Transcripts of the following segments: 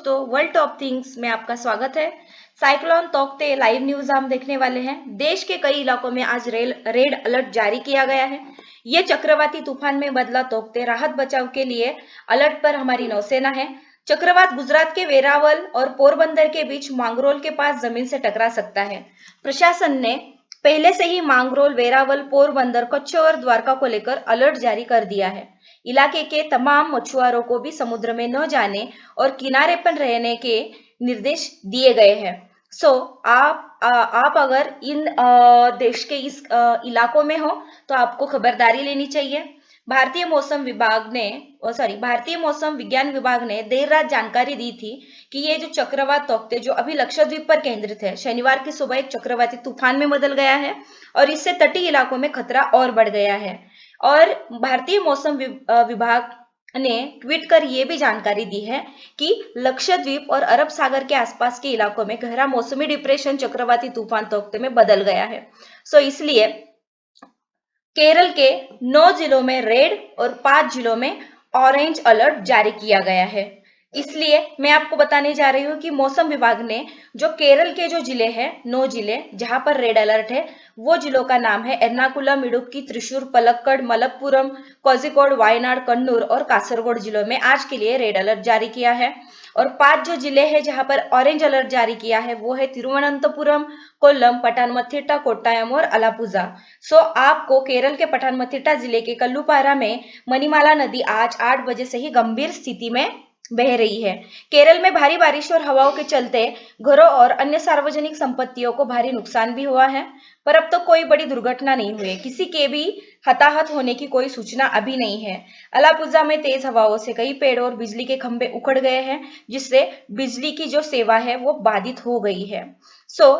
दोस्तों, world top things में आपका स्वागत है। साइक्लोन तौकते लाइव न्यूज हम देखने वाले हैं। देश के कई इलाकों में आज रेड अलर्ट जारी किया गया है। ये चक्रवाती तूफान में बदला तौकते राहत बचाव के लिए अलर्ट पर हमारी नौसेना है। चक्रवात गुजरात के वेरावल और पोरबंदर के बीच मांगरोल के पास जमीन से टकरा सकता है। प्रशासन ने पहले से ही मांगरोल, वेरावल, पोरबंदर, कच्छ और द्वारका को लेकर अलर्ट जारी कर दिया है। इलाके के तमाम मछुआरों को भी समुद्र में न जाने और किनारे पर रहने के निर्देश दिए गए हैं। आप अगर इन देश के इस इलाकों में हो तो आपको खबरदारी लेनी चाहिए। भारतीय मौसम विज्ञान विभाग ने देर रात जानकारी दी थी कि ये जो चक्रवात तौकते जो अभी लक्षद्वीप पर केंद्रित है, शनिवार की सुबह एक चक्रवाती तूफान में बदल गया है और इससे तटीय इलाकों में खतरा और बढ़ गया है। और भारतीय मौसम विभाग ने ट्वीट कर यह भी जानकारी दी है कि लक्षद्वीप और अरब सागर के आसपास के इलाकों में गहरा मौसमी डिप्रेशन चक्रवाती तूफान तौकते में बदल गया है। इसलिए केरल के 9 जिलों में रेड और 5 जिलों में ऑरेंज अलर्ट जारी किया गया है। इसलिए मैं आपको बताने जा रही हूँ कि मौसम विभाग ने जो केरल के जो जिले हैं, 9 जिले जहां पर रेड अलर्ट है, वो जिलों का नाम है एर्नाकुलम, इडुक्की, त्रिशूर, पलक्कड़, मलप्पुरम, कोझिकोड, वायनाड, कन्नूर और कासरगोड जिलों में आज के लिए रेड अलर्ट जारी किया है। और 5 जो जिले हैं जहां पर ऑरेंज अलर्ट जारी किया है वो है तिरुवनंतपुरम, कोल्लम, पठानमथिट्टा, कोट्टायम और अलापुझा। आपको केरल के पठानमथिट्टा जिले के कल्लूपारा में मणिमाला नदी आज 8 बजे से ही गंभीर स्थिति में बह रही है। केरल में भारी बारिश और हवाओं के चलते घरों और अन्य सार्वजनिक संपत्तियों को भारी नुकसान भी हुआ है, पर अब तो कोई बड़ी दुर्घटना नहीं हुई। किसी के भी हताहत होने की कोई सूचना अभी नहीं है। अलापुझा में तेज हवाओं से कई पेड़ और बिजली के खंभे उखड़ गए हैं, जिससे बिजली की जो सेवा है वो बाधित हो गई है।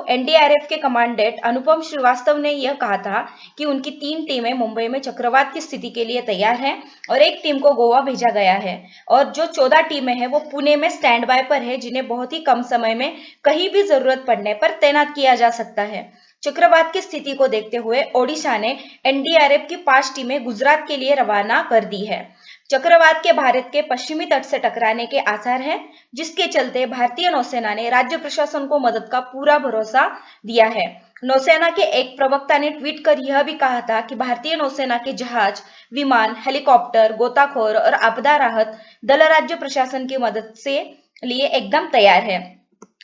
एनडीआरएफ के कमांडेंट अनुपम श्रीवास्तव ने यह कहा था कि उनकी 3 टीमें मुंबई में चक्रवात की स्थिति के लिए तैयार हैं और एक टीम को गोवा भेजा गया है और जो 14 टीमें हैं वो पुणे में स्टैंड बाय पर है, जिन्हें बहुत ही कम समय में कहीं भी जरूरत पड़ने पर तैनात किया जा सकता है। चक्रवात की स्थिति को देखते हुए ओडिशा ने एनडीआरएफ की 5 टीमें गुजरात के लिए रवाना कर दी है। चक्रवात के भारत के पश्चिमी तट से टकराने के आसार हैं, जिसके चलते भारतीय नौसेना ने राज्य प्रशासन को मदद का पूरा भरोसा दिया है। नौसेना के एक प्रवक्ता ने ट्वीट कर यह भी कहा था कि भारतीय नौसेना के जहाज, विमान, हेलीकॉप्टर, गोताखोर और आपदा राहत दल राज्य प्रशासन की मदद से लिए एकदम तैयार है।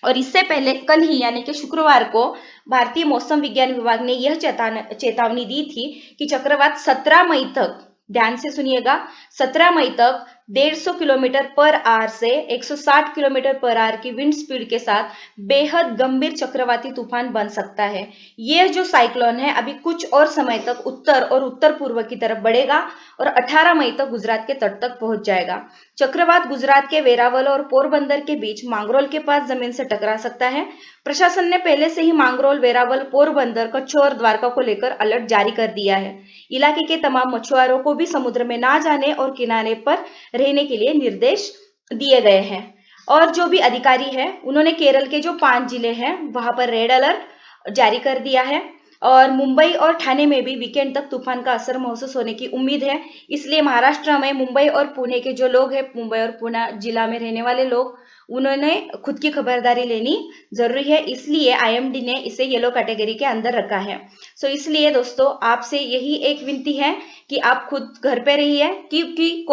और इससे पहले कल ही यानी कि शुक्रवार को भारतीय मौसम विज्ञान विभाग ने यह चेतावनी दी थी कि चक्रवात 17 मई तक, ध्यान से सुनिएगा, 17 मई तक 150 किलोमीटर पर आवर से 160 किलोमीटर पर आवर की विंड स्पीड के साथ बेहद गंभीर चक्रवाती तूफान बन सकता है। यह जो साइक्लोन है अभी कुछ और समय तक उत्तर और उत्तर पूर्व की तरफ बढ़ेगा और 18 मई तक गुजरात के तट तक पहुंच जाएगा। चक्रवात गुजरात के वेरावल और पोरबंदर के बीच मांगरोल के पास जमीन से टकरा सकता है। प्रशासन ने पहले से ही मांगरोल, वेरावल, पोरबंदर, कच्छ और द्वारका को लेकर अलर्ट जारी कर दिया है। इलाके के तमाम मछुआरों को भी समुद्र में ना जाने और किनारे पर रहने के लिए निर्देश दिए गए हैं। और जो भी अधिकारी है उन्होंने केरल के जो 5 जिले हैं वहां पर रेड अलर्ट जारी कर दिया है और मुंबई और ठाणे में भी वीकेंड तक तूफान का असर महसूस होने की उम्मीद है। इसलिए महाराष्ट्र में मुंबई और पुणे के जो लोग हैं, मुंबई और पुणे जिला में रहने वाले लोग, उन्होंने खुद की खबरदारी लेनी जरूरी है। इसलिए आईएमडी ने इसे येलो कैटेगरी के अंदर रखा है। इसलिए दोस्तों आपसे यही एक विनती है कि आप खुद घर पे रहिए, क्योंकि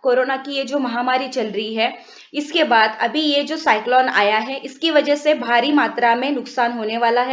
कोरोना की ये जो महामारी चल रही है, इसके बाद अभी ये जो साइक्लोन आया है इसकी वजह से भारी मात्रा में नुकसान होने वाला है।